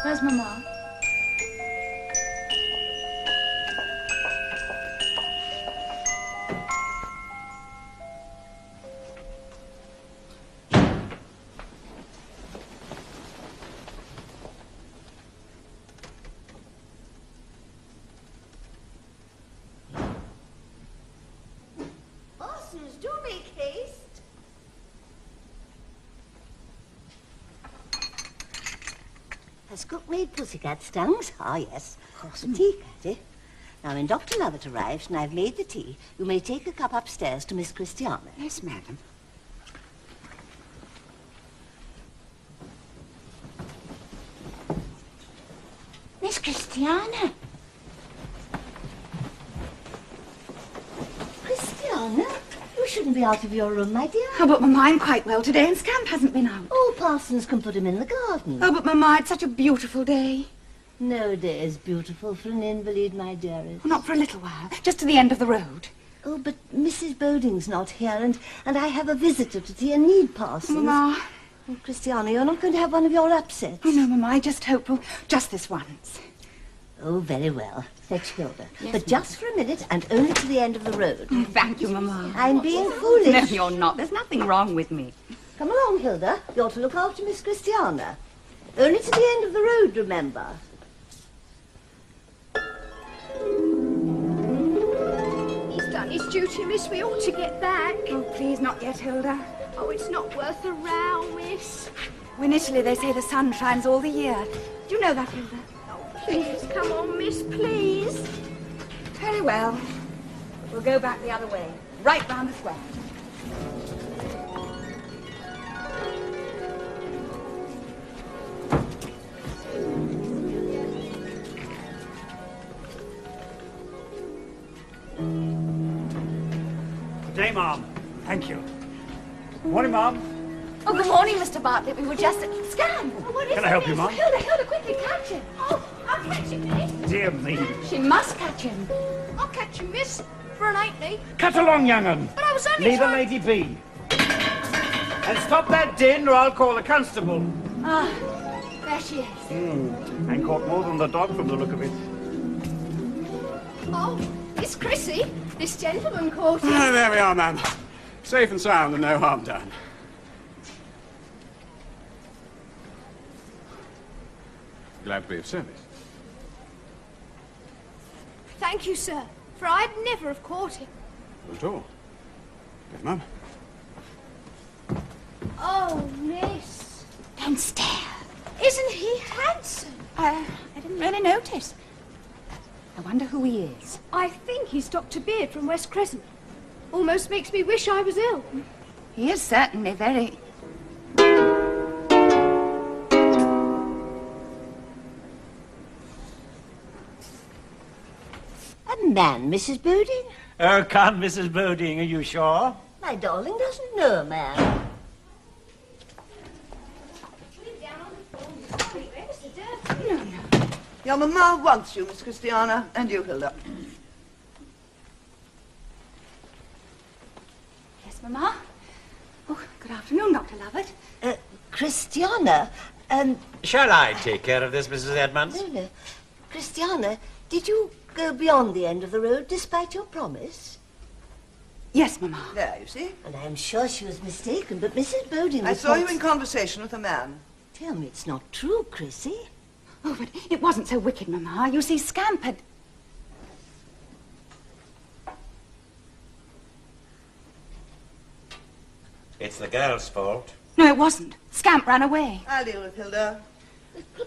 Where's Mama? Do make haste. Has cook made pussycat stongues? Ah, yes. The tea, Catty. Now, when Dr. Lovett arrives and I've made the tea, you may take a cup upstairs to Miss Christiana. Yes, madam. Miss Christiana. Christiana? You shouldn't be out of your room, my dear. Oh, but Mama, I'm quite well today, and Scamp hasn't been out. Oh, Parsons can put him in the garden. Oh, but Mama, it's such a beautiful day. No day is beautiful for an invalid, my dearest. Well, not for a little while, just to the end of the road. Oh, but Mrs. Boding's not here, and I have a visitor to tea and need Parsons. Mama. Oh, Christiana, you're not going to have one of your upsets. Oh, no, Mama, I just hope for just this once. Oh, very well. Fetch Hilda. Yes, but just for a minute and only to the end of the road. Oh, thank you, Mama. I'm being foolish. No, you're not. There's nothing wrong with me. Come along, Hilda. You're to look after Miss Christiana. Only to the end of the road, remember. He's done his duty, miss. We ought to get back. Oh, please, not yet, Hilda. Oh, it's not worth a row, miss. In Italy, they say the sun shines all the year. Do you know that, Hilda? Please, come on, miss, please. Very well. We'll go back the other way, right round the square. Good day, Ma'am. Thank you. Morning, Ma'am. Oh, good morning, Mr. Bartlett. We were just at... Scam! Oh, what is Can it, I help you, miss? Ma'am? Hilda, quickly catch him. Oh, I'll catch him, miss. Dear me. She must catch him. I'll catch him, miss, for an halfpenny. Cut along, young un. But I was only Leave the trying... lady be. And stop that din, or I'll call the constable. Ah, there she is. And caught more than the dog from the look of it. Oh, it's Chrissy. This gentleman caught him. Ah, there we are, ma'am. Safe and sound and no harm done. Glad to be of service. Thank you, sir, for I'd never have caught him. Not at all. Yes, ma'am. Oh, miss. Don't stare. Isn't he handsome? I didn't really notice. I wonder who he is. I think he's Dr. Beard from West Crescent. Almost makes me wish I was ill. He is certainly very... A man, Mrs. Boding? Oh, can't Mrs. Boding, are you sure? My darling doesn't know a man. Your mamma wants you, Miss Christiana, and you, Hilda. Yes, Mama? Oh, good afternoon, Dr. Lovett. Christiana, Shall I take care of this, Mrs. Edmonds? no. Christiana, did you go beyond the end of the road despite your promise? Yes, Mama. There, you see. And I'm sure she was mistaken, but Mrs. Boding I was saw you in conversation with a man. Tell me it's not true, Chrissy. Oh, but it wasn't so wicked, Mama. You see, Scamp had... It's the girl's fault. No, it wasn't. Scamp ran away. I'll deal with Hilda.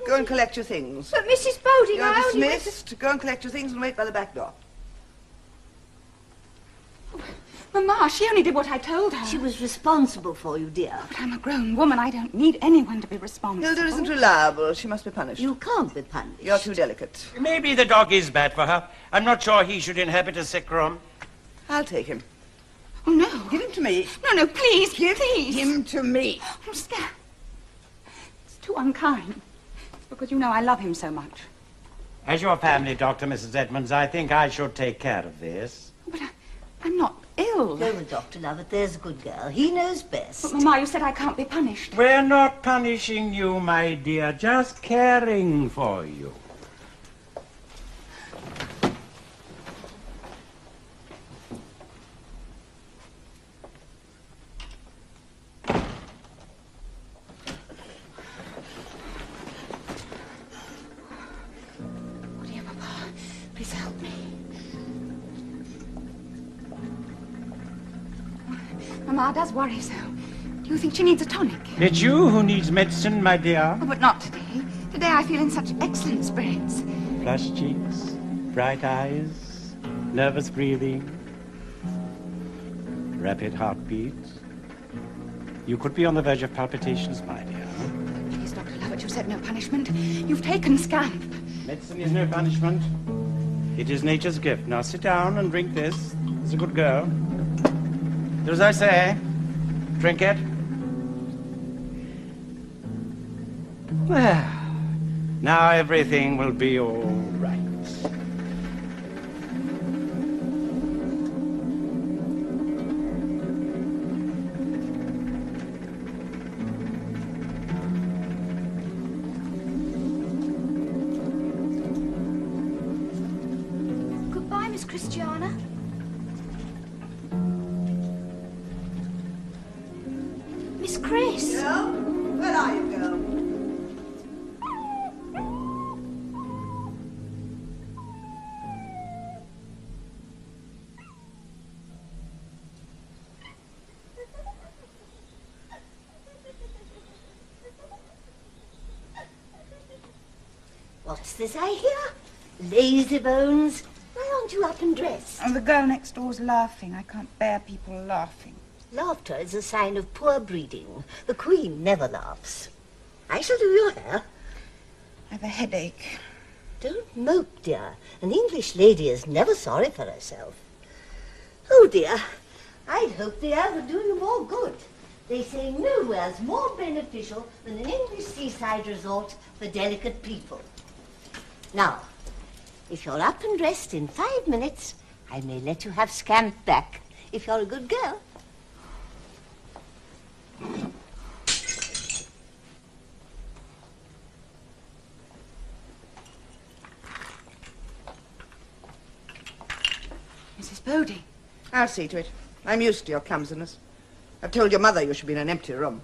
Go and collect your things. But Mrs. Boding, You're I only went to... dismissed. Go and collect your things and wait by the back door. Mama, she only did what I told her. She was responsible for you, dear. But I'm a grown woman. I don't need anyone to be responsible. Hilda isn't reliable. She must be punished. You can't be punished. You're too delicate. Maybe the dog is bad for her. I'm not sure he should inhabit a sick room. I'll take him. Oh, no. Give him to me. No, please, Give please. him to me. Oh, Scamp. It's too unkind. Because you know I love him so much. As your family doctor, Mrs. Edmonds, I think I should take care of this. But I'm not ill. Go with Dr. Lovett, there's a good girl. He knows best. But, Mama, you said I can't be punished. We're not punishing you, my dear, just caring for you. Oh, dear Papa, please help me. Mama does worry so. Do you think she needs a tonic? It's you who needs medicine, my dear. Oh, but not today. Today I feel in such excellent spirits. Flushed cheeks, bright eyes, nervous breathing, rapid heartbeat. You could be on the verge of palpitations, my dear. Please, Dr. Lovett, you said no punishment. You've taken scamp. Medicine is no punishment. It is nature's gift. Now sit down and drink this. It's a good girl. Do as I say. Drink it. Well, now everything will be all right. Goodbye, Miss Christiana. Miss Chris. Girl? Where are you, girl? What's this I hear? Lazy bones. Why aren't you up and dressed? Oh, the girl next door's laughing. I can't bear people laughing. Laughter is a sign of poor breeding. The Queen never laughs. I shall do your hair. I have a headache. Don't mope, dear. An English lady is never sorry for herself. Oh, dear. I'd hoped the air would do you more good. They say nowhere's more beneficial than an English seaside resort for delicate people. Now, if you're up and dressed in 5 minutes, I may let you have scamp back, if you're a good girl. Mrs. Boding. I'll see to it. I'm used to your clumsiness. I've told your mother you should be in an empty room.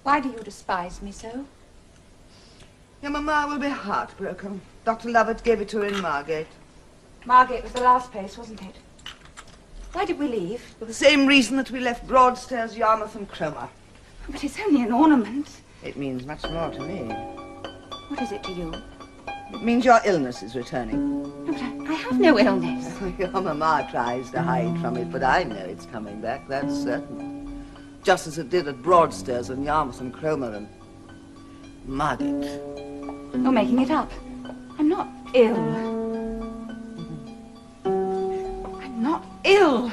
Why do you despise me so? Your mamma will be heartbroken. Dr. Lovett gave it to her in Margate. Margate was the last place, wasn't it? Why did we leave? For the same reason that we left Broadstairs, Yarmouth and Cromer. But it's only an ornament. It means much more to me. What is it to you? It means your illness is returning. No, but I have no illness. Your mamma tries to hide from it, but I know it's coming back, that's certain. Just as it did at Broadstairs and Yarmouth and Cromer and Margate. You're making it up. I'm not ill. I'm not ill.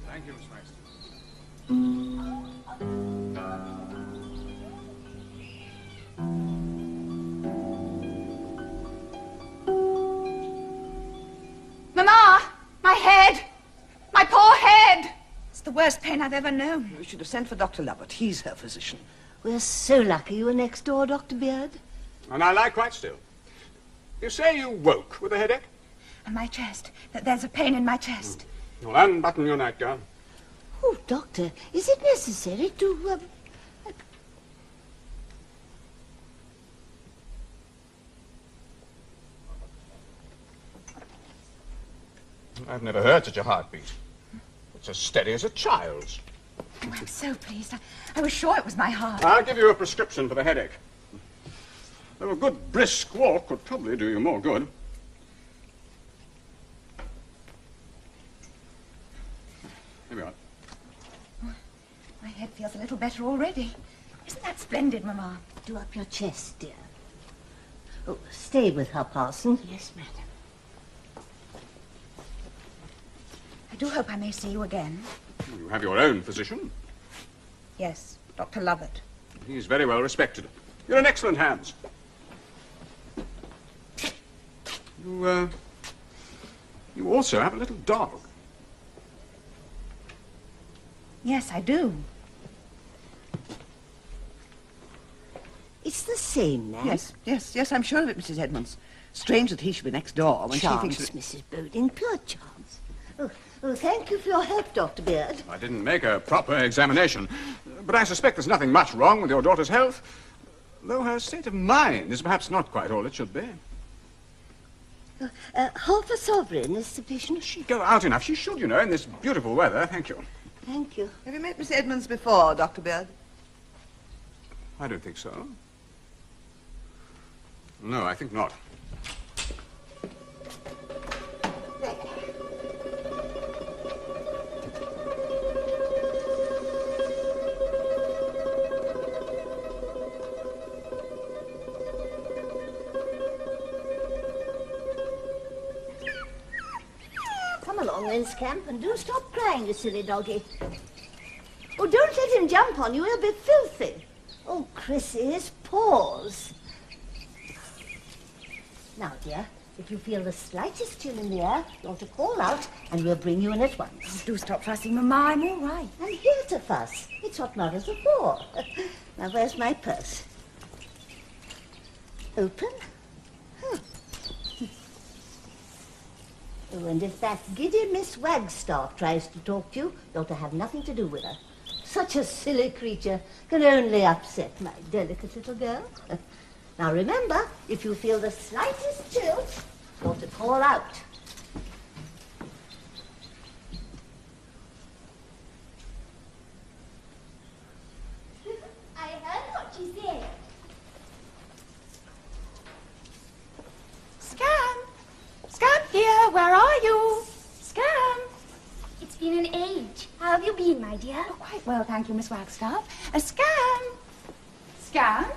Thank you, Miss Maxton. Mama! My head! My poor head! It's the worst pain I've ever known. We should have sent for Dr. Lovett. He's her physician. We're so lucky you were next door, Dr. Beard. And I lie quite still. You say you woke with a headache? And my chest. There's a pain in my chest. Well, unbutton your nightgown. Oh, Doctor, is it necessary to, I've never heard such a heartbeat. It's as steady as a child's. Oh, I'm so pleased. I was sure it was my heart. I'll give you a prescription for the headache. Though a good brisk walk would probably do you more good. Here we are. My head feels a little better already. Isn't that splendid, Mama? do up your chest, dear? Oh, stay with her, Parson. Yes, madam. I do hope I may see you again. You have your own physician. Yes, Dr. Lovett. He's very well respected. You're in excellent hands. You also have a little dog. Yes, I do. It's the same, man. Yes, I'm sure of it, Mrs. Edmonds. Strange that he should be next door when Chance, she thinks... Mrs. Boding, pure chance. Oh, thank you for your help, Dr. Beard. I didn't make a proper examination, but I suspect there's nothing much wrong with your daughter's health, though her state of mind is perhaps not quite all it should be. Half a sovereign is sufficient. She'd go out enough. She should, you know, in this beautiful weather. Thank you. Thank you. Have you met Miss Edmonds before, Dr. Beard? I don't think so. No, I think not. Come along then, Scamp, and do stop crying, you silly doggy. Oh, don't let him jump on you, he'll be filthy. Oh, Chrissy, his paws. Now, dear, if you feel the slightest chill in the air, you ought to call out, and we'll bring you in at once. Oh, do stop fussing, Mamma. I'm all right. I'm here to fuss. It's what mothers are for. Now, where's my purse? Open? Huh. Oh, and if that giddy Miss Wagstaff tries to talk to you, you ought to have nothing to do with her. Such a silly creature can only upset my delicate little girl. Now remember, if you feel the slightest chill, you ought to call out. I heard what you said. Scamp! Scamp here, where are you? Scamp! It's been an age. How have you been, my dear? Oh, quite well, thank you, Miss Wagstaff. Scamp! Scamp?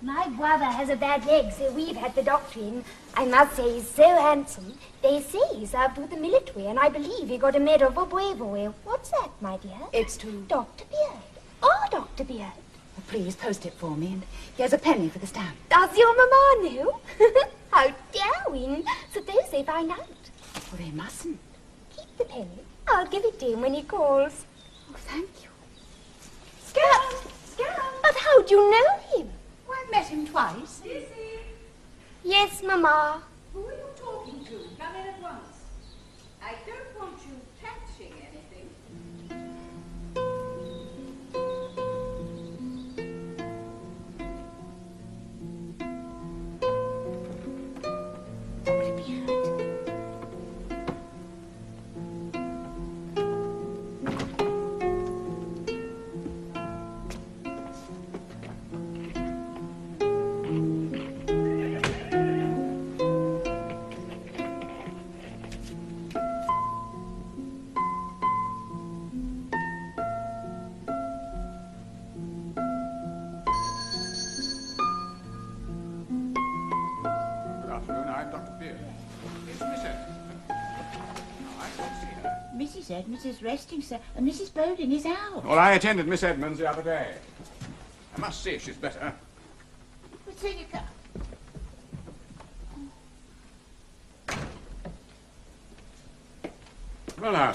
My brother has a bad leg, so we've had the doctor in. I must say he's so handsome. They say he served with the military, and I believe he got a medal for bravery. What's that, my dear? It's to... Dr. Beard. Oh, Dr. Beard. Oh, please post it for me, and here's a penny for the stamp. Does your mamma know? How daring. Suppose they find out. Well, they mustn't. Keep the penny. I'll give it to him when he calls. Oh, thank you. Scamp! Scamp! But how'd you know him? Well, I've met him twice. Yes, Mamma. Who are you talking to? Come in at once. I don't want you catching anything. Dr. Beard. Good afternoon. I'm Dr. Beard. It's Miss Edmonds. No, I can't see her. Mrs. Edmonds is resting, sir, and Mrs. Boding is out. Well, I attended Miss Edmonds the other day. I must see if she's better. But so you come. Well, now,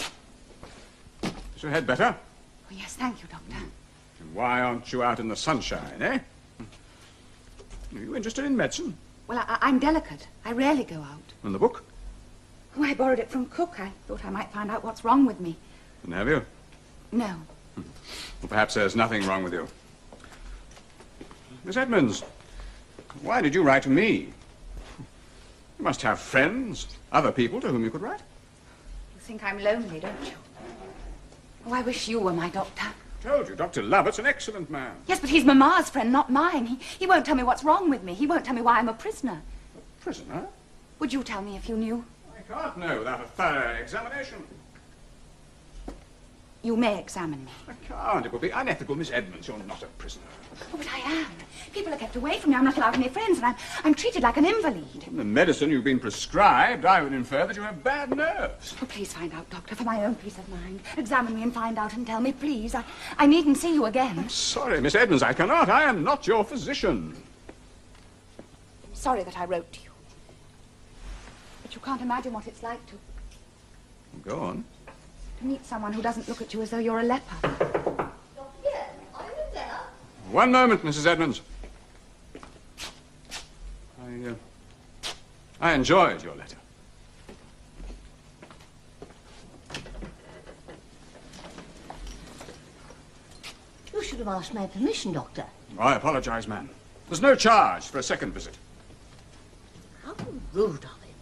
is your head better? Oh, yes, thank you, Doctor. And why aren't you out in the sunshine, eh? Are you interested in medicine? Well, I'm delicate. I rarely go out. And the book? Oh, I borrowed it from Cook. I thought I might find out what's wrong with me. And have you? No. Well, perhaps there's nothing wrong with you. Miss Edmonds, why did you write to me? You must have friends, other people to whom you could write. You think I'm lonely, don't you? Oh, I wish you were my doctor. Told you, Dr. Lovett's an excellent man. Yes, but he's Mamma's friend, not mine. He won't tell me what's wrong with me. He won't tell me why I'm a prisoner. Prisoner? Would you tell me if you knew? I can't know without a thorough examination. You may examine me. I can't. It would be unethical, Miss Edmonds. You're not a prisoner. Oh, but I am. People are kept away from me. I'm not allowed any friends, and I'm treated like an invalid. From the medicine you've been prescribed, I would infer that you have bad nerves. Oh, please find out, Doctor, for my own peace of mind. Examine me and find out and tell me, please. I needn't see you again. I'm sorry, Miss Edmonds, I cannot. I am not your physician. I'm sorry that I wrote to you. But you can't imagine what it's like to Go on. meet someone who doesn't look at you as though you're a leper. Doctor, are you there? One moment, Mrs. Edmonds. I enjoyed your letter. You should have asked my permission, Doctor. I apologize, ma'am. There's no charge for a second visit. How rude of him.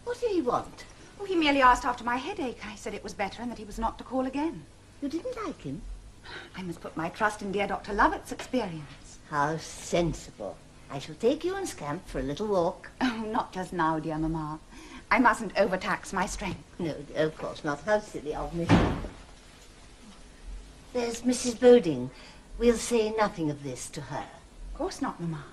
What did he want? Oh, he merely asked after my headache. I said it was better and that he was not to call again. You didn't like him? I must put my trust in dear Dr. Lovett's experience. How sensible. I shall take you and Scamp for a little walk. Oh, not just now, dear Mamma. I mustn't overtax my strength. No, of course not. How silly of me. There's Mrs. Boding. We'll say nothing of this to her. Of course not, Mamma.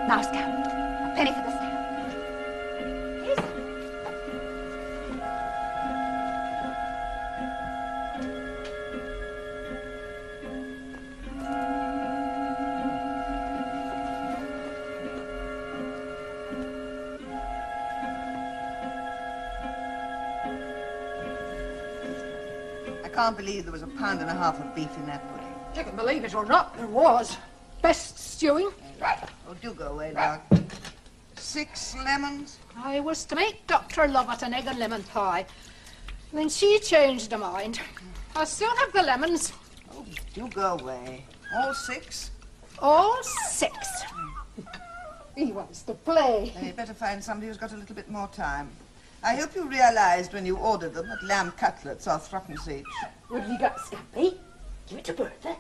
Now, Scamp, a penny for the stamp. I can't believe there was £1.5 pounds of beef in that pudding. You can believe it or not, there was. Best stewing. Oh, do go away, Doc. 6 lemons? I was to make Dr. Lovett an egg and lemon pie. Then she changed her mind. I'll soon have the lemons. Oh, do go away. All 6? All 6. He wants to play. Well, you'd better find somebody who's got a little bit more time. I hope you realized when you ordered them that lamb cutlets are threepence each. What have you got, Scampy? Give it to Bertha.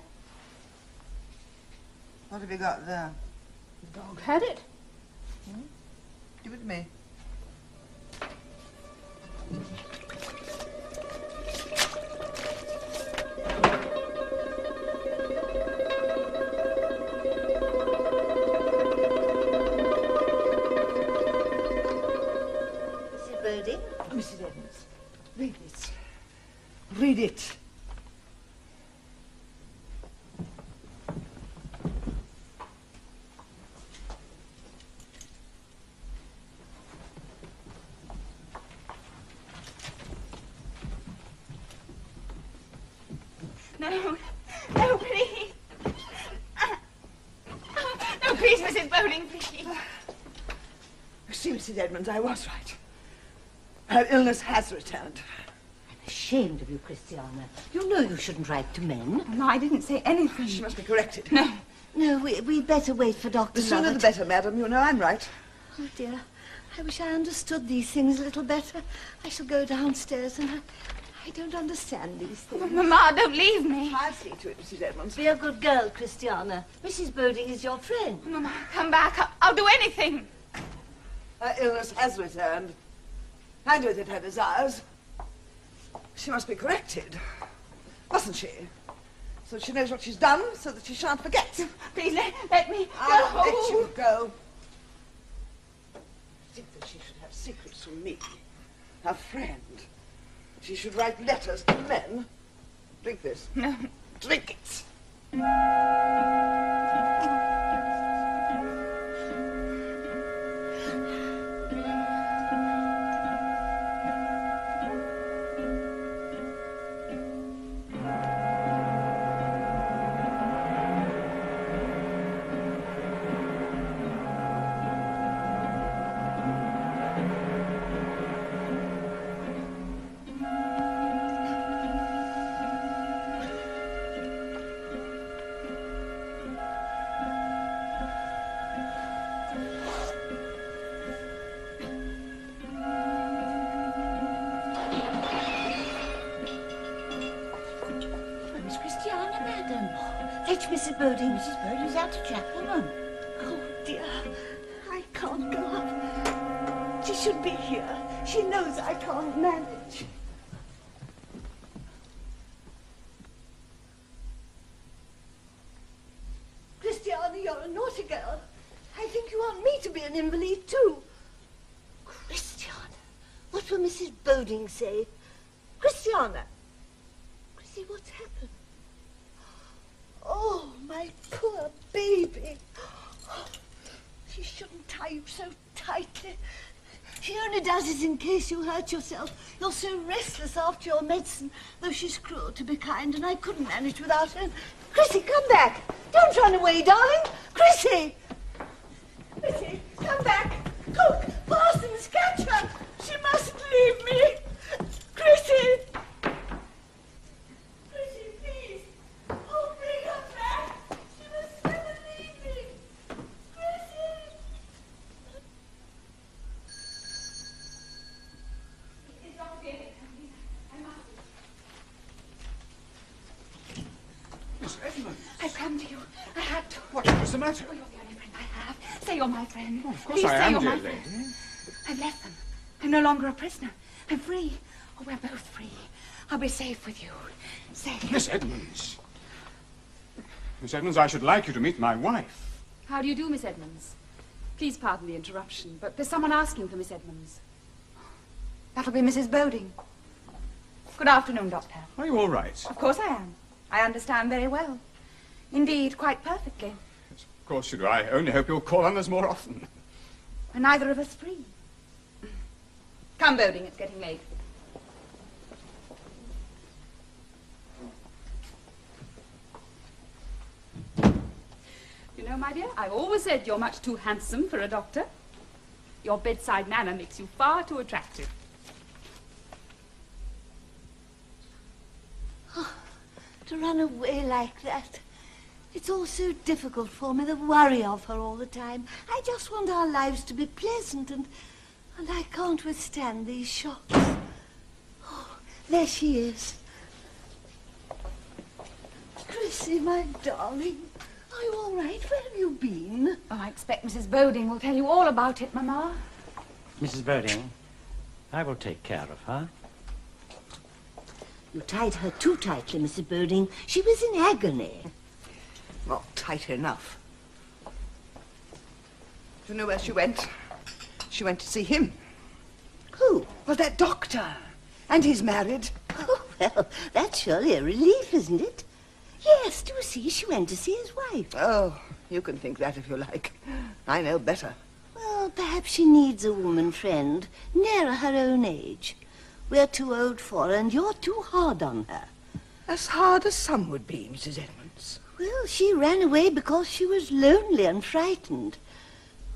What have you got there? The dog had it. Give it to me. Mrs. Boding? Mrs. Edmonds, read this. Read it. No, please. No, please, Mrs. Boding, please. See, Mrs. Edmonds, I was right. Her illness has returned. I'm ashamed of you, Christiana. You know you shouldn't write to men. No, I didn't say anything. She must be corrected. No, we'd better wait for Dr. The sooner the Lovett. better, madam. You know I'm right. Oh, dear. I wish I understood these things a little better. I shall go downstairs and I don't understand these things. Mamma, don't leave me. I'll see to it, Mrs. Edmonds. Be a good girl, Christiana. Mrs. Boding is your friend. Mamma, come back. I'll do anything. Her illness has returned. And with it her desires. She must be corrected, mustn't she? So that she knows what she's done, so that she shan't forget. Please, let me I'll go. let you go. Think that she should have secrets from me, her friend. She should write letters to men. Drink this. No. Drink it. Mrs. Boding? Mrs. Boding's out to chapel, Mum. Oh, dear. I can't go up. She should be here. She knows I can't manage. Christiana, you're a naughty girl. I think you want me to be an invalid, too. Christiana, what will Mrs. Boding say? Christiana. Chrissy, what's happened? Oh, my poor baby. She shouldn't tie you so tightly. She only does it in case you hurt yourself. You're so restless after your medicine, though she's cruel to be kind, and I couldn't manage without her. Chrissy, come back. Don't run away, darling. Chrissy! Chrissy, come back. Cook, Parsons, catch her. She mustn't leave me. Chrissy! Chrissy, please. Oh, bring her back. She must never leave me. Chrissy! Is Dr. Beard? I must. Miss Edmonds. I've come to you. I had to. What's the matter? Oh, you're the only friend I have. Say you're my friend. Oh, of course Please I say am, you're dear my lady. friend. I've left them. I'm no longer a prisoner. I'm free. Oh, we're both free. I'll be safe with you. Say. Miss Edmonds. Miss Edmonds, I should like you to meet my wife. How do you do, Miss Edmonds? Please pardon the interruption, but there's someone asking for Miss Edmonds. That'll be Mrs. Boding. Good afternoon, Doctor. Are you all right? Of course I am. I understand very well. Indeed, quite perfectly. Yes, of course you do. I only hope you'll call on us more often. We're neither of us free. Come, Boding, it's getting late. You know, my dear, I always said you're much too handsome for a doctor. Your bedside manner makes you far too attractive. Oh, to run away like that. It's all so difficult for me, the worry of her all the time. I just want our lives to be pleasant, and I can't withstand these shocks. Oh, there she is. Chrissy, my darling, are you all right? Where have you been? Oh, I expect Mrs. Boding will tell you all about it, Mamma. Mrs. Boding, I will take care of her. You tied her too tightly, Mrs. Boding. She was in agony. Not tight enough. Do you know where she went? She went to see him. Who? Well, that doctor. And he's married. Oh, well, that's surely a relief, isn't it? Yes, do you see, she went to see his wife. Oh, you can think that if you like. I know better. Well, perhaps she needs a woman friend, nearer her own age. We're too old for her, and you're too hard on her. As hard as some would be, Mrs. Edmonds. Well, she ran away because she was lonely and frightened.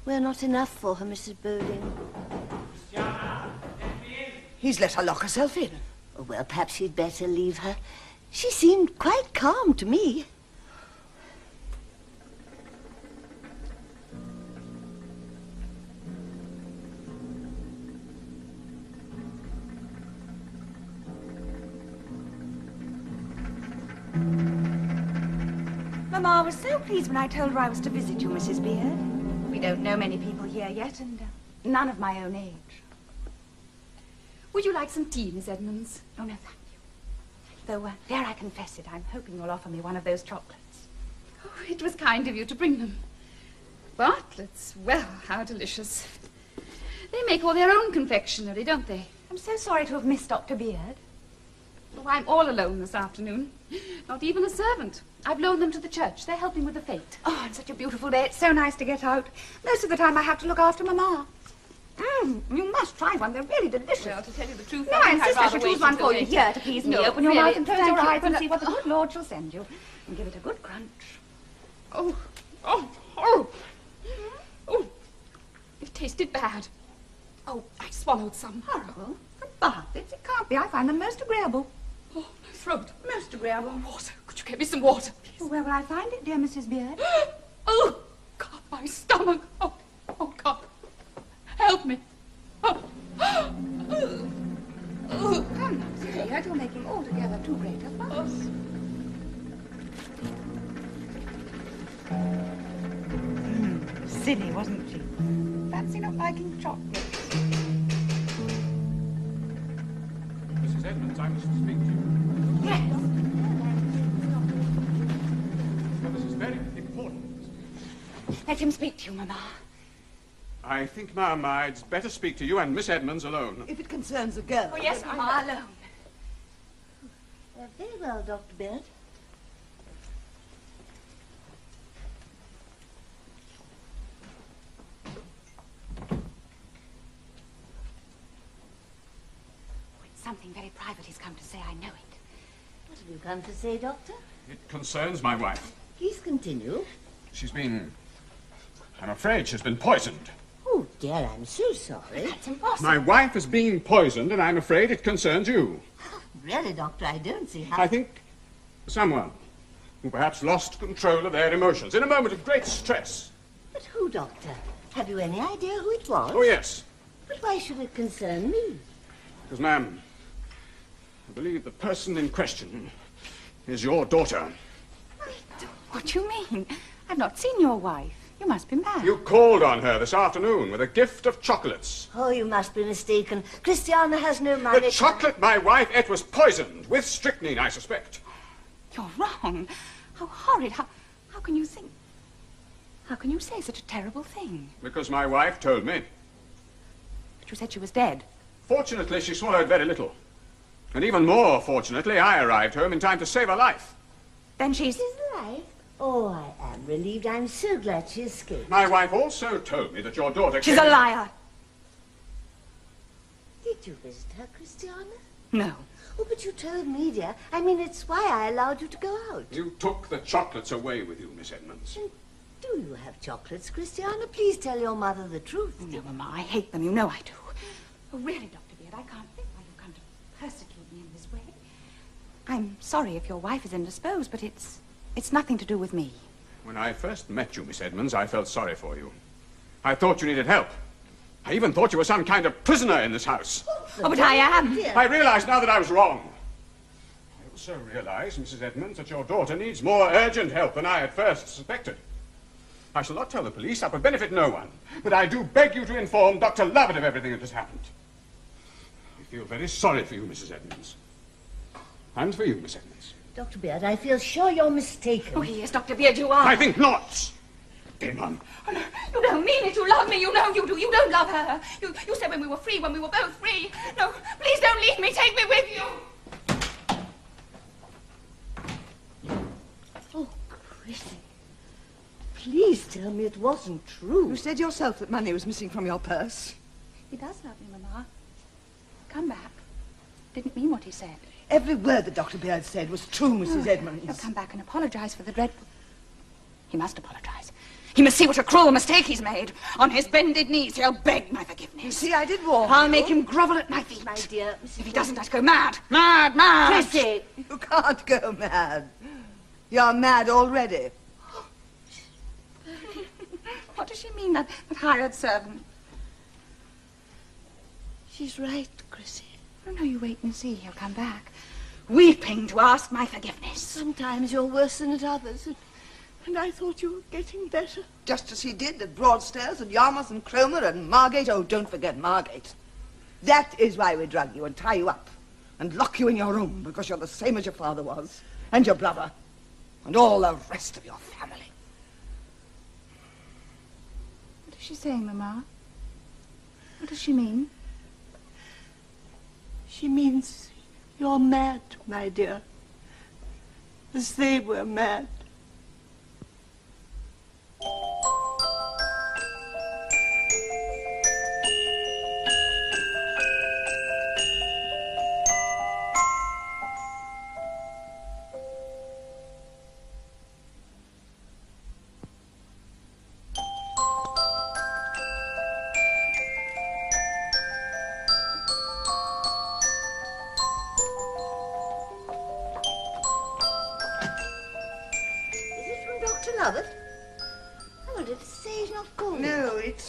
We're not enough for her, Mrs. Boding. He's let her lock herself in. Oh, well, perhaps you'd better leave her. She seemed quite calm to me. Mamma was so pleased when I told her I was to visit you, Mrs. Beard. We don't know many people here yet, and none of my own age. Would you like some tea, Miss Edmonds? Oh, no, thank you. Though, dare I confess it, I'm hoping you'll offer me one of those chocolates. Oh, it was kind of you to bring them. Bartlett's, well, how delicious. They make all their own confectionery, don't they? I'm so sorry to have missed Dr. Beard. Oh, I'm all alone this afternoon. Not even a servant. I've loaned them to the church. They're helping with the fete. Oh, it's such a beautiful day. It's so nice to get out. Most of the time I have to look after Mamma. You must try one. They're really delicious. Well, to tell you the truth, No, I insist I shall choose one for you here to please me. No, Open your really, mouth and close thank your you, eyes and but, see what the good Lord shall send you. And give it a good crunch. Oh. It tasted bad. Oh, I swallowed some. Horrible. For Bartlett's, it can't be. I find them most agreeable. Oh, my throat. Most agreeable. Water. Could you get me some water, please? Where will I find it, dear Mrs. Beard? Oh, God, my stomach. Oh, God. Help me. Oh. Come now, Mrs. Beard. You're making altogether too great a fuss. silly, wasn't she? Fancy not liking chocolate. Mrs. Edmonds, I must speak to you. Yes. Well, this is very important. Let him speak to you, Mamma. I think, ma'am, I'd better speak to you and Miss Edmonds alone. If it concerns a girl... Oh, yes, Mamma, alone. Very well, Dr. Baird. It's something very private he's come to say, I know it. What have you come to say, Doctor? It concerns my wife. Please continue. I'm afraid she's been poisoned. Oh, dear, I'm so sorry. That's impossible. My wife is being poisoned, and I'm afraid it concerns you. Really, Doctor, I don't see how... I think someone who perhaps lost control of their emotions in a moment of great stress. But who, Doctor? Have you any idea who it was? Oh, yes. But why should it concern me? Because, ma'am, I believe the person in question is your daughter. What do you mean? I've not seen your wife. You must be mad. You called on her this afternoon with a gift of chocolates. Oh, you must be mistaken. Christiana has no money. The chocolate my wife ate was poisoned, with strychnine, I suspect. You're wrong. How horrid. How can you think... How can you say such a terrible thing? Because my wife told me. But you said she was dead. Fortunately, she swallowed very little. And even more fortunately, I arrived home in time to save her life. Then she's... She's alive? Oh, I am relieved. I'm so glad she escaped. My wife also told me that your daughter... She's a liar. Did you visit her, Christiana? No. Oh, but you told me, dear. I mean, it's why I allowed you to go out. You took the chocolates away with you, Miss Edmonds. And do you have chocolates, Christiana? Please tell your mother the truth. No, Mamma, I hate them. You know I do. Oh, really, Dr. Beard, I can't think why you've come to persecute me in this way. I'm sorry if your wife is indisposed, but it's nothing to do with me. When I first met you, Miss Edmonds, I felt sorry for you. I thought you needed help. I even thought you were some kind of prisoner in this house. Oh, but I am. I realize now that I was wrong. I also realize, Mrs. Edmonds, that your daughter needs more urgent help than I at first suspected. I shall not tell the police. That would benefit no one. But I do beg you to inform Dr. Lovett of everything that has happened. I feel very sorry for you, Mrs. Edmonds. And for you, Miss Edmonds. Dr. Beard, I feel sure you're mistaken. Oh, yes, Dr. Beard, you are. I think not. Dear Mum. Oh, no, you don't mean it. You love me. You know you do. You don't love her. You said when we were free, when we were both free. No, please don't leave me. Take me with you. Oh, Chrissy. Please tell me it wasn't true. You said yourself that money was missing from your purse. He does love me, Mamma. Come back. Didn't mean what he said. Every word that Dr. Beard said was true, Mrs. Edmonds. He'll come back and apologize for the dreadful... He must apologize. He must see what a cruel mistake he's made. On his bended knees, he'll beg my forgiveness. You see, I did warn I'll you. make him grovel at my feet. My dear... If he doesn't, I'd go mad. Mad, mad. Chrissy! You can't go mad. You're mad already. What does she mean, that hired servant? She's right, Chrissy. Oh, no, you wait and see. He'll come back, weeping to ask my forgiveness. Sometimes you're worse than at others, and I thought you were getting better. Just as he did at Broadstairs and Yarmouth and Cromer and Margate. Oh, don't forget Margate. That is why we drug you and tie you up and lock you in your room, because you're the same as your father was, and your brother, and all the rest of your family. What is she saying, Mamma? What does she mean? She means you're mad, my dear, as they were mad.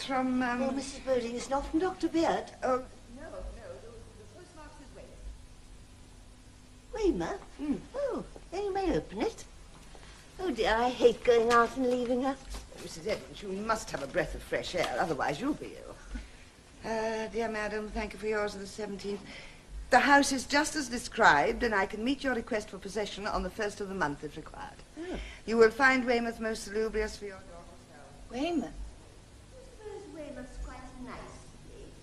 From, Oh, Mrs. Boding, it's not from Dr. Beard. Oh, no. The postmark says Weymouth? Oh, then you may open it. Oh, dear, I hate going out and leaving her. Mrs. Edmonds, you must have a breath of fresh air, otherwise you'll be ill. Dear madam, thank you for yours of the 17th. The house is just as described, and I can meet your request for possession on the 1st of the month if required. Oh. You will find Weymouth most salubrious for your daughter's health. Weymouth? I suppose Weymouth's quite a nice place.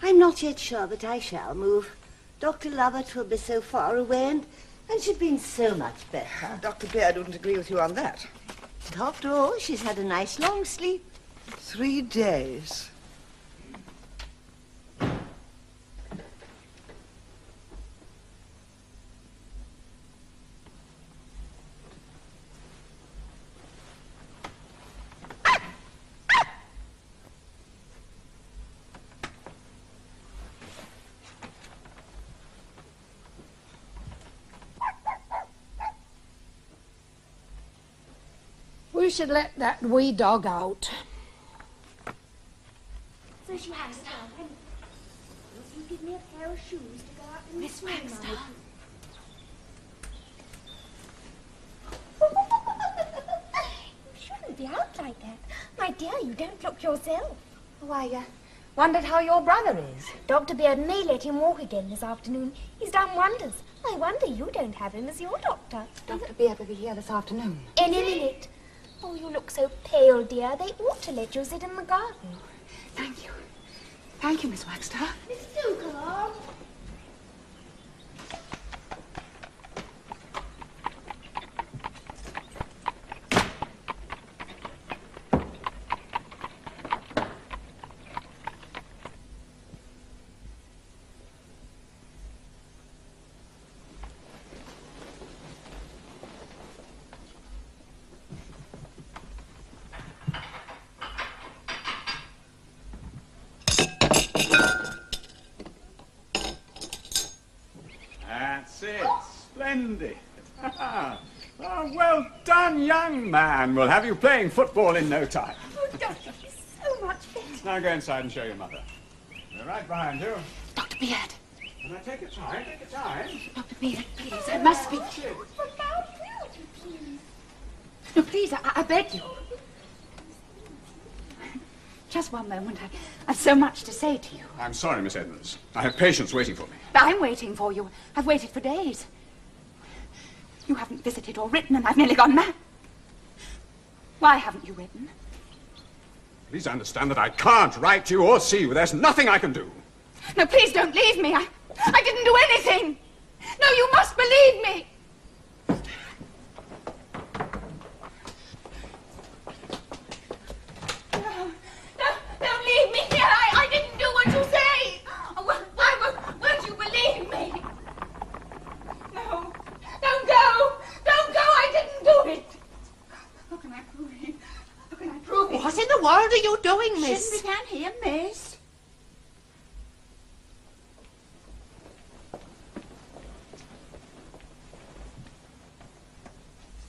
I'm not yet sure that I shall move. Dr. Lovett will be so far away, and she's been so much better. Dr. Beard wouldn't agree with you on that. But after all, she's had a nice long sleep. 3 days. We should let that wee dog out. So she has to. Will you give me a pair of shoes to go out in Miss the snow, Wagstaff. You shouldn't be out like that. My dear, you don't look yourself. Why, wondered how your brother is. Dr. Beard may let him walk again this afternoon. He's done wonders. I wonder you don't have him as your doctor. Dr. Beard will be here this afternoon. Any minute. Oh, you look so pale, dear. They ought to let you sit in the garden. Thank you. Thank you, Miss Wagstaff. Miss Ducal. That's it. Splendid. Oh, well done, young man. We'll have you playing football in no time. Oh, Doctor, he's so much better. Now go inside and show your mother. They're right behind you. Dr. Beard. Now take your time, take your time. Dr. Beard, please, I must speak to you. No, please, I beg you. Just one moment. I've so much to say to you. I'm sorry, Miss Edmonds. I have patients waiting for me. I'm waiting for you. I've waited for days. You haven't visited or written, and I've nearly gone mad. Why haven't you written? Please understand that I can't write you or see you. There's nothing I can do. No, please don't leave me. I didn't do anything. No, you must believe me. Don't leave me here. I didn't do what you say. Why won't you believe me? No. Don't go. Don't go. I didn't do it. How can I prove it? How can I prove it? What in the world are you doing, miss? Shouldn't be down here, miss.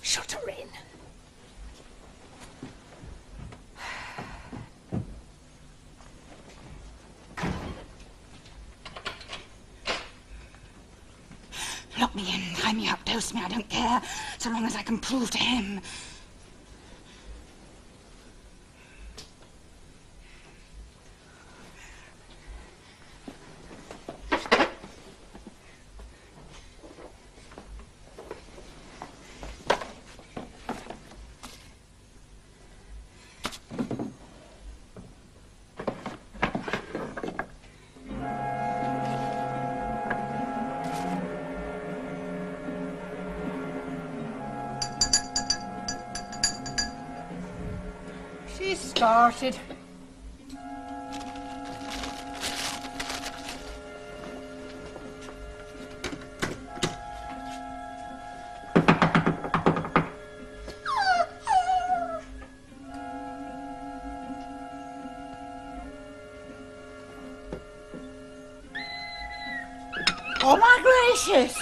Shut her in. Lock me in, tie me up, dose me, I don't care, so long as I can prove to him. She started. Oh, my gracious.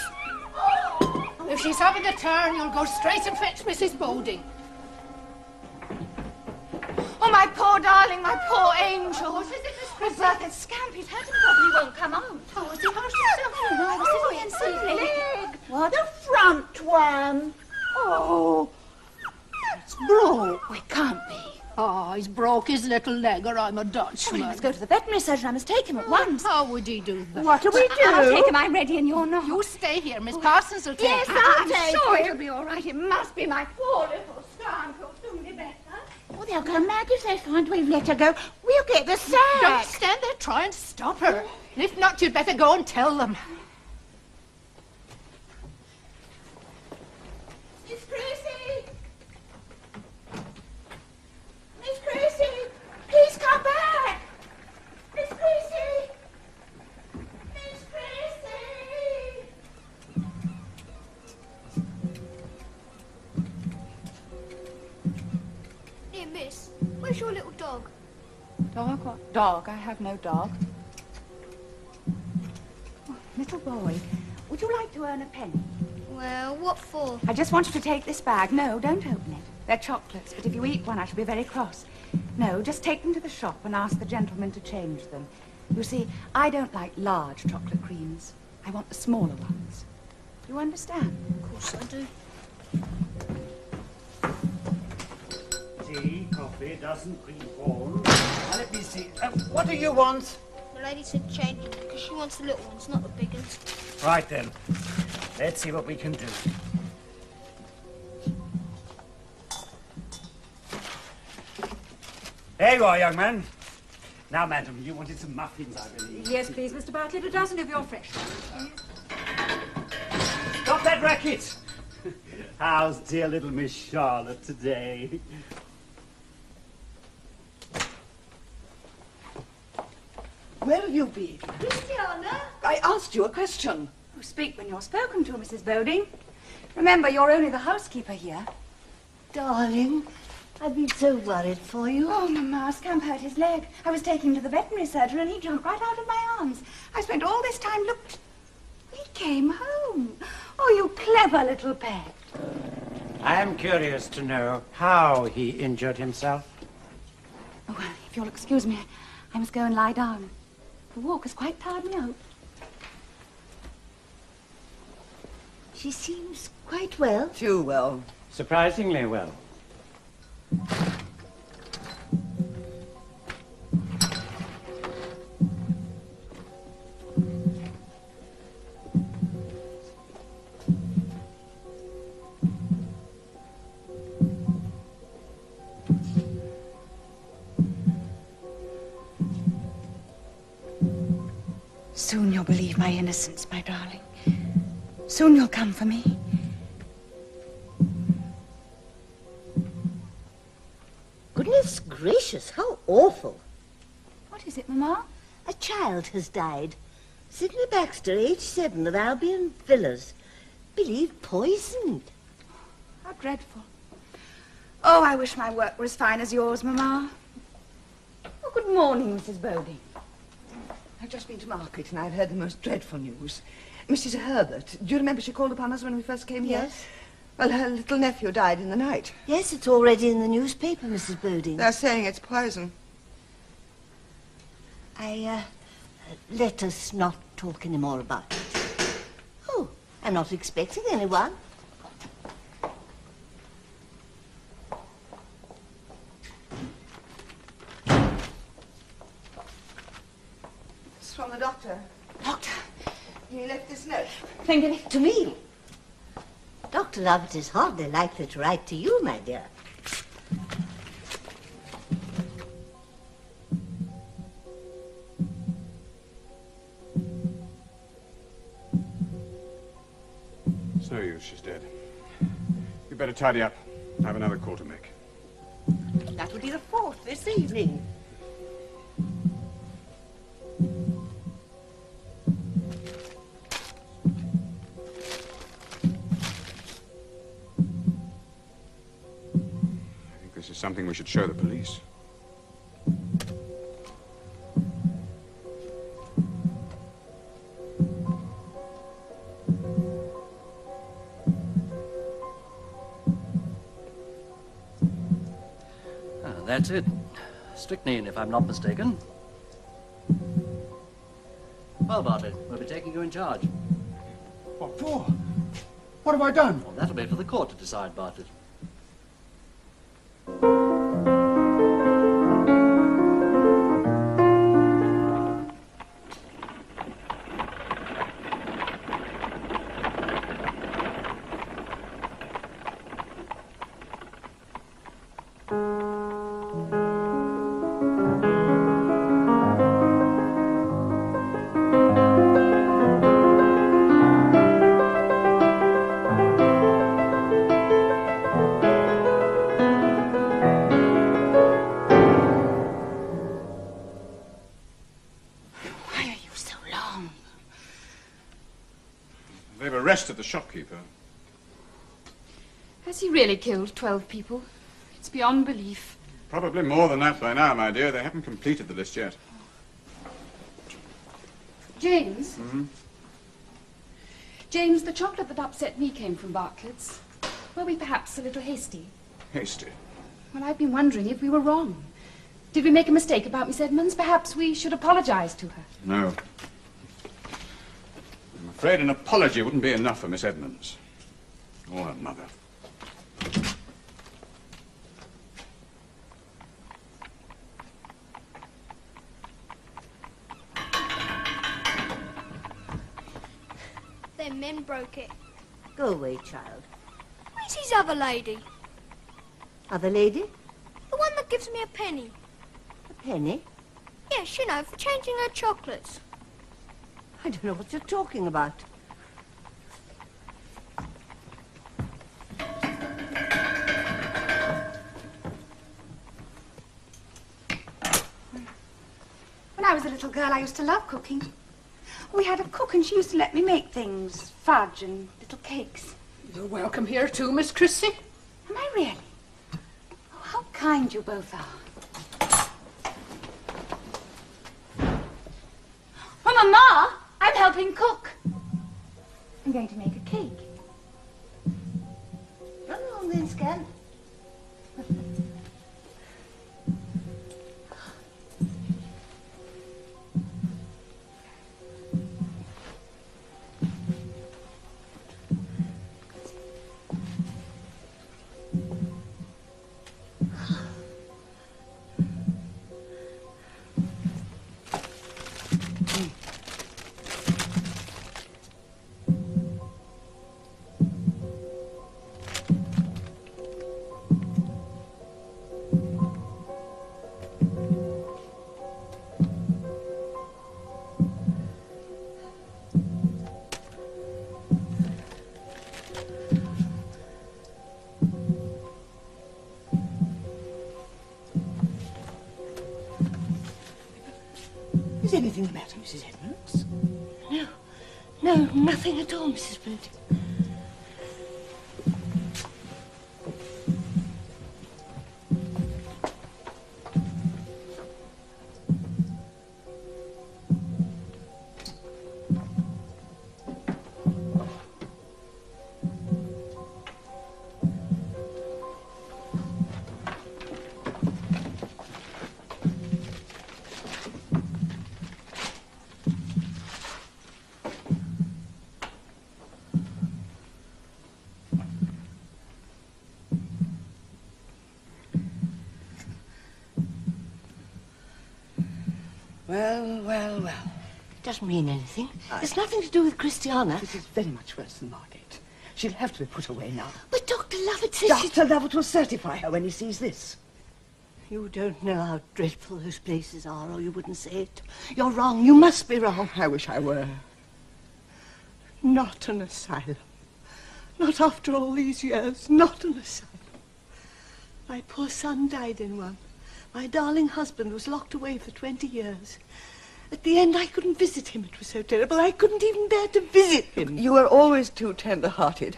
If she's having a turn, you'll go straight and fetch Mrs. Boding. Oh, my poor darling, my poor angel. What is it, Miss Christiana? Well, that scamp, he's hurt and probably won't come out. Oh, has he hurt himself? No, I was sitting in suddenly. What a front one. Oh, it's broke. Oh, it can't be. he's broke his little leg, or I'm a Oh, Dutchman. we must go to the veterinary surgeon. I must take him at once. How would he do that? What do we do? I'll take him. I'm ready and you're not. You stay here. Miss Parsons will take Yes, him. I'm sure it'll be all right. It must be my poor little son who'll soon be better. Oh, they'll go mad if they find we've let her go. We'll get the Don't sack. stand there trying to stop her. If not, you'd better go and tell them. Miss Chrissy! Miss Chrissy! Please come back! Miss Chrissy! Miss Chrissy! Here, miss, where's your little dog? Dog? What? Dog? I have no dog. Oh, little boy, would you like to earn a penny? Well, what for? I just want you to take this bag. No, don't open it. They're chocolates, but if you eat one, I shall be very cross. No, just take them to the shop and ask the gentleman to change them. You see, I don't like large chocolate creams. I want the smaller ones. You understand? Of course I do. Tea, coffee, dozen cream corn. Now, let me see. What do you want? The lady said change them because she wants the little ones, not the big ones. Right then. Let's see what we can do. There you are, young man. Now, madam, you wanted some muffins, I believe. Yes, please, Mr. Bartlett. A dozen of your fresh ones. Stop that racket! How's dear little Miss Charlotte today? Where'll you be? Christiana? I asked you a question. Oh, speak when you're spoken to, Mrs. Boding. Remember, you're only the housekeeper here. Darling, I've been so worried for you. Oh, Mamma, Scamp hurt his leg. I was taking him to the veterinary surgeon and he jumped right out of my arms. I spent all this time He came home. Oh, you clever little pet. I'm curious to know how he injured himself. Oh, well, if you'll excuse me, I must go and lie down. The walk has quite tired me out. She seems quite well. Too well. Surprisingly well. Soon you'll believe my innocence, my darling. Soon you'll come for me. Goodness gracious, how awful. What is it, Mamma? A child has died. Sidney Baxter, age 7, of Albion Villas. Believed poisoned. How dreadful. Oh, I wish my work were as fine as yours, Mamma. Oh, good morning, Mrs. Boding. I've just been to market and I've heard the most dreadful news. Mrs. Herbert, do you remember she called upon us when we first came here? Yes. Well, her little nephew died in the night. Yes, it's already in the newspaper, Mrs. Boding. They're saying it's poison. Let us not talk any more about it. Oh, I'm not expecting anyone. It's from the doctor. Doctor. He left this note. Think of it. To me. Dr. Lovett is hardly likely to write to you, my dear. It's no use, she's dead. You better tidy up. I have another call to make. That will be the 4th this evening. I think this is something we should show the police. That's it. Strychnine, if I'm not mistaken. Well, Bartlett, we'll be taking you in charge. What for? What have I done? Well, that'll be for the court to decide, Bartlett. They've arrested the shopkeeper. Has he really killed 12 people? It's beyond belief. Probably more than that by now, my dear. They haven't completed the list yet. James? Hmm? James, the chocolate that upset me came from Bartlett's. Were we perhaps a little hasty? Hasty? Well, I've been wondering if we were wrong. Did we make a mistake about Miss Edmonds? Perhaps we should apologize to her. No. I'm afraid an apology wouldn't be enough for Miss Edmonds. Or her mother. Them men broke it. Go away, child. Where's his other lady? Other lady? The one that gives me a penny. A penny? Yes, you know, for changing her chocolates. I don't know what you're talking about. When I was a little girl, I used to love cooking. We had a cook and she used to let me make things, fudge and little cakes. You're welcome here too, Miss Chrissy. Am I really? Oh, how kind you both are. Oh, Mama, I'm helping cook. I'm going to make a cake. Run along then, Scan. Is anything the matter, Mrs. Edmonds? No, nothing at all, Mrs. Boding. Well. It doesn't mean anything. It's nothing to do with Christiana. This is very much worse than Margate. She'll have to be put away now. But Dr. Lovett says Dr. Lovett will certify her when he sees this. You don't know how dreadful those places are, or you wouldn't say it. You're wrong. You must be wrong. I wish I were. Not an asylum. Not after all these years. Not an asylum. My poor son died in one. My darling husband was locked away for 20 years. At the end, I couldn't visit him. It was so terrible. I couldn't even bear to visit him. You were always too tender-hearted.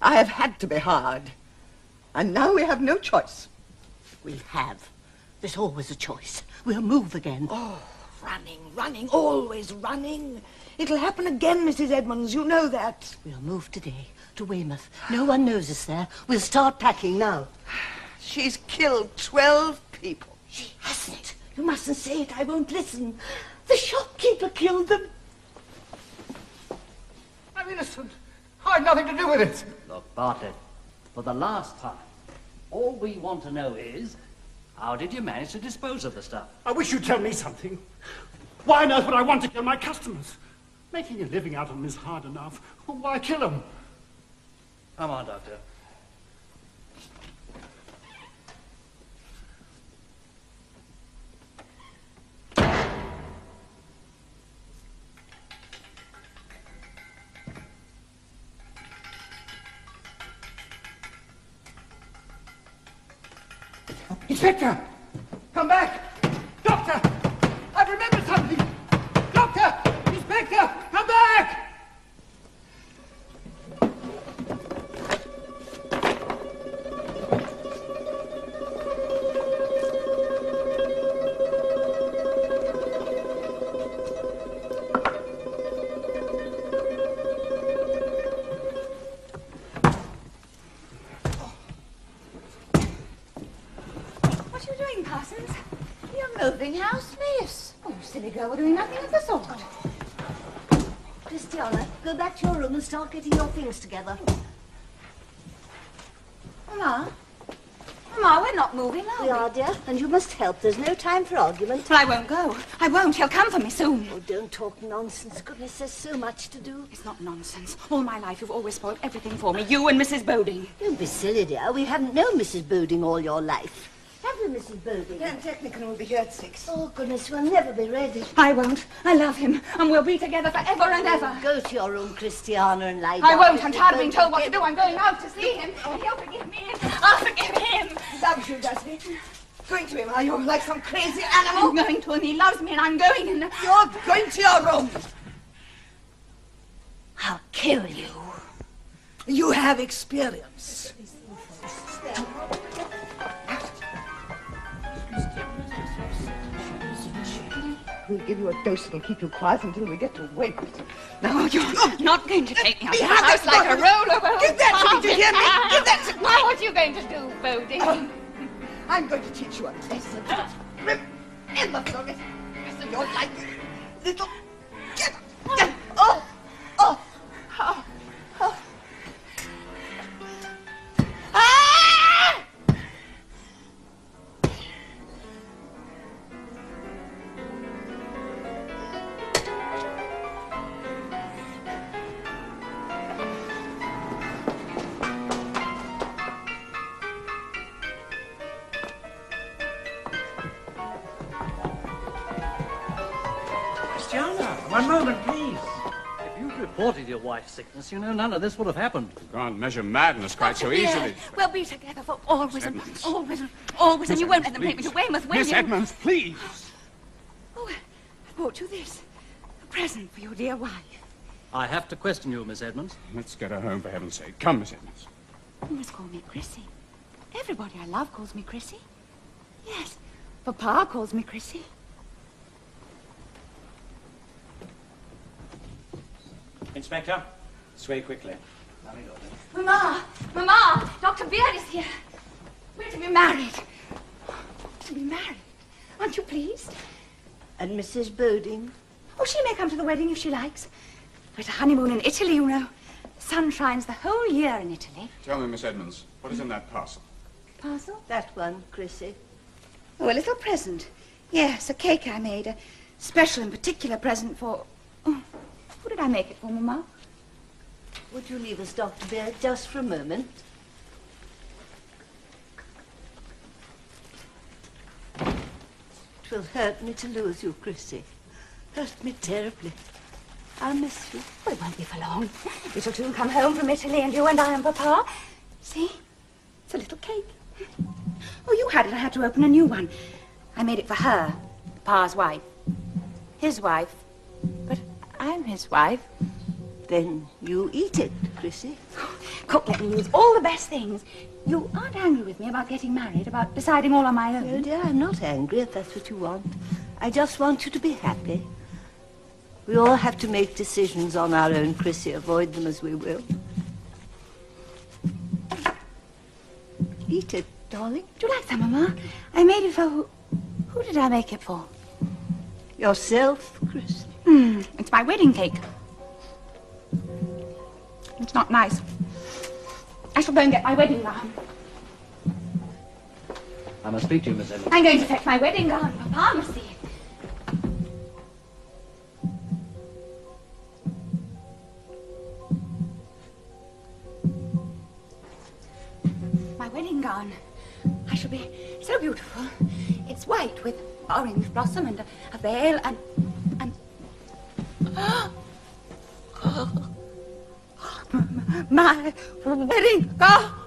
I have had to be hard. And now we have no choice. We have. There's always a choice. We'll move again. Oh, running, always running. It'll happen again, Mrs. Edmonds. You know that. We'll move today to Weymouth. No one knows us there. We'll start packing now. She's killed 12 people. She hasn't. You mustn't say it. I won't listen. The shopkeeper killed them. I'm innocent. I had nothing to do with it. Look, Bartlett, for the last time, all we want to know is, how did you manage to dispose of the stuff? I wish you'd tell me something. Why on earth would I want to kill my customers? Making a living out of them is hard enough. Why kill them? Come on, Doctor. Inspector! Come back! Doctor! I've remembered something! Doctor! Inspector! Come back! silly girl. We're doing nothing of the sort. Christiana, go back to your room and start getting your things together. Mama? Mama, we're not moving, are we? We are, dear, and you must help. There's no time for argument. Well, I won't go. I won't. He'll come for me soon. Oh, don't talk nonsense. Goodness, there's so much to do. It's not nonsense. All my life you've always spoiled everything for me. You and Mrs. Boding. Don't be silly, dear. We haven't known Mrs. Boding all your life. Have we, Mrs. Boding? Then technically we'll be here at 6. Oh, goodness, we'll never be ready. I won't. I love him, and we'll be together forever and ever. Go to your room, Christiana, and lie down. I won't. I'm tired of being told what to do. I'm going out to see him, and he'll forgive me. I'll forgive him. Loves you, does he? Going to him, are you? Like some crazy animal? I'm going to him. He loves me, and I'm going. And you're going to your room. I'll kill you. You have experience. We'll give you a dose that'll keep you quiet until we get to Weymouth. No, you're not going to take me out of the house like a roller. Give that to me, do you hear me? Give that to me. Now, what are you going to do, Boding? I'm going to teach you a lesson. Rip in the floor. You're like little... Get up. Oh! Oh! Oh! Oh! Ah! Christiana, one moment, please. If you'd reported your wife's sickness, you know none of this would have happened. You can't measure madness quite so easily. We'll be together for always and always and always, and you won't let them take me to Weymouth, will you? Miss Edmonds, please. Oh, I brought you this. A present for your dear wife. I have to question you, Miss Edmonds. Let's get her home, for heaven's sake. Come, Miss Edmonds. You must call me Chrissy. Everybody I love calls me Chrissy. Yes, Papa calls me Chrissy. Inspector, sway quickly. Mama! Mama! Dr. Beard is here. We're to be married. To be married. Aren't you pleased? And Mrs. Boding? Oh, she may come to the wedding if she likes. We're to honeymoon in Italy, you know. The sun shines the whole year in Italy. Tell me, Miss Edmonds, what is in that parcel? Parcel? That one, Chrissy. Oh, a little present. Yes, a cake I made. A special and particular present for... Oh, who did I make it for, Mama? Would you leave us, Dr. Beard, just for a moment? It will hurt me to lose you, Chrissy. Hurt me terribly. I'll miss you. Well, it won't be for long. We shall soon come home from Italy, and you and I and Papa. See? It's a little cake. Oh, you had it. I had to open a new one. I made it for her, Pa's wife. His wife. But I'm his wife. Then you eat it, Chrissy. Cook let me use all the best things. You aren't angry with me about getting married, about deciding all on my own? No, dear, I'm not angry if that's what you want. I just want you to be happy. We all have to make decisions on our own, Chrissy, avoid them as we will. Eat it, darling. Do you like some, Mama? I made it for... Who did I make it for? Yourself, Chrissy. It's my wedding cake. It's not nice. I shall go and get my wedding gown. I must speak to you, Miss Edmonds. I'm going to fetch my wedding gown. Papa must see it. My wedding gown. I shall be so beautiful. It's white with orange blossom and a veil and... My wedding gown!